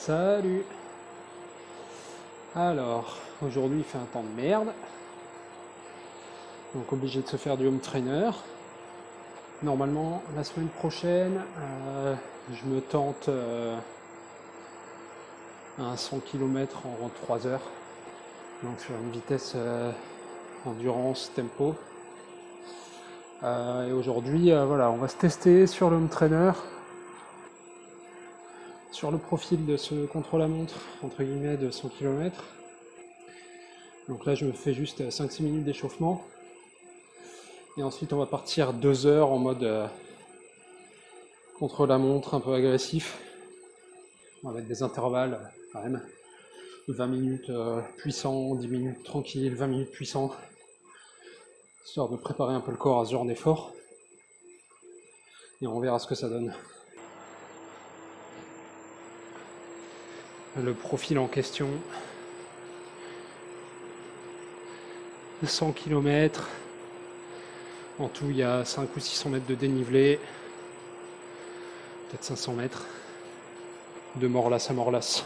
Salut. Alors, aujourd'hui il fait un temps de merde. Donc obligé de se faire du home trainer. Normalement, la semaine prochaine, je me tente un 100 km en 3 heures. Donc sur une vitesse endurance, tempo. Et aujourd'hui, voilà, on va se tester sur le home trainer. Sur le profil de ce contre-la-montre, entre guillemets, de 100 km. Donc là, je me fais juste 5-6 minutes d'échauffement. Et ensuite, on va partir 2 heures en mode contre-la-montre, un peu agressif. On va mettre des intervalles, quand même. 20 minutes puissant, 10 minutes tranquille, 20 minutes puissant. Histoire de préparer un peu le corps à ce genre d'effort. Et on verra ce que ça donne. Le profil en question, 100 km, en tout il y a 5 ou 600 mètres de dénivelé, peut-être 500 mètres, de Morlaàs à Morlaàs.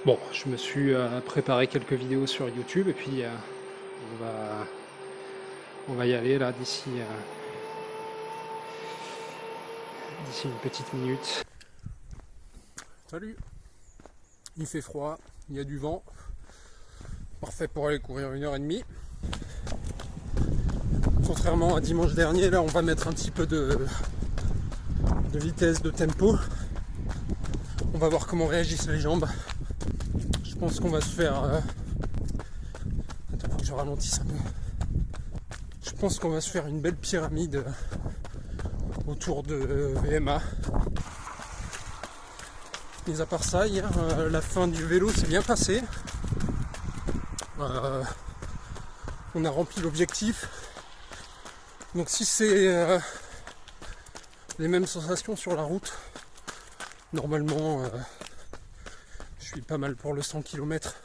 Bon, je me suis préparé quelques vidéos sur YouTube et puis on va y aller là d'ici une petite minute. Salut! Il fait froid, il y a du vent, parfait pour aller courir 1h30. Contrairement à dimanche dernier, là on va mettre un petit peu de vitesse, de tempo. On va voir comment réagissent les jambes. Je pense qu'on va se faire... Attends, faut que je ralentisse un peu. Je pense qu'on va se faire une belle pyramide autour de VMA. Mais à part ça, hier, la fin du vélo s'est bien passée. On a rempli l'objectif. Donc si c'est les mêmes sensations sur la route, normalement je suis pas mal pour le 100 km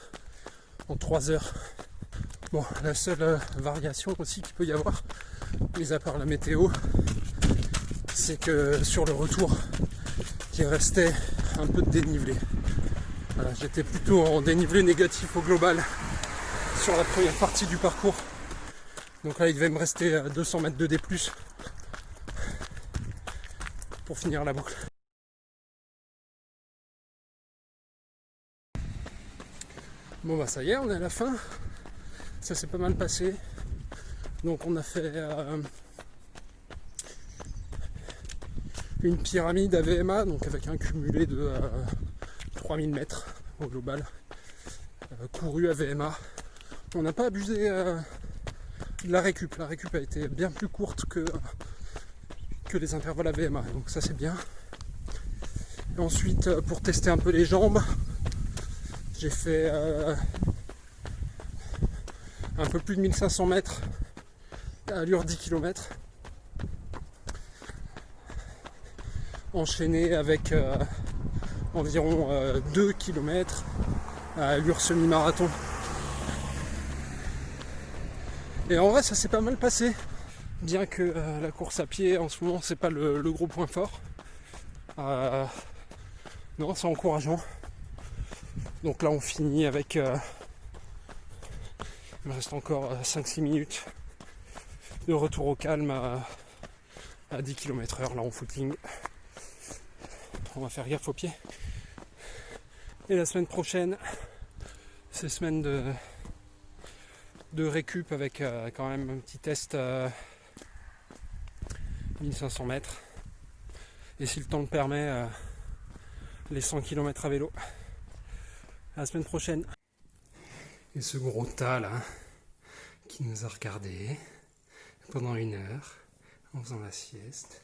en 3 heures. Bon, la seule variation aussi qu'il peut y avoir, mis à part la météo, c'est que sur le retour, il restait un peu de dénivelé. Voilà, j'étais plutôt en dénivelé négatif au global sur la première partie du parcours. Donc là, il devait me rester 200 mètres de D+, pour finir la boucle. Bon bah ça y est, on est à la fin. Ça s'est pas mal passé. Donc on a fait une pyramide à VMA, donc avec un cumulé de 3000 mètres au global, couru à VMA. On n'a pas abusé de la récup. La récup a été bien plus courte que les intervalles à VMA, donc ça c'est bien. Et ensuite, pour tester un peu les jambes, j'ai fait un peu plus de 1500 mètres à allure 10 km, enchaîné avec environ 2 km à allure semi-marathon. Et en vrai, ça s'est pas mal passé, bien que la course à pied en ce moment c'est pas le gros point fort. Non, c'est encourageant. Donc là on finit avec il me reste encore 5-6 minutes de retour au calme à 10 km/h là en footing. On va faire gaffe aux pieds. Et la semaine prochaine, c'est semaine de récup avec quand même un petit test 1500 mètres. Et si le temps le permet, les 100 km à vélo. À la semaine prochaine. Et ce gros tas là, qui nous a regardé pendant 1 heure en faisant la sieste.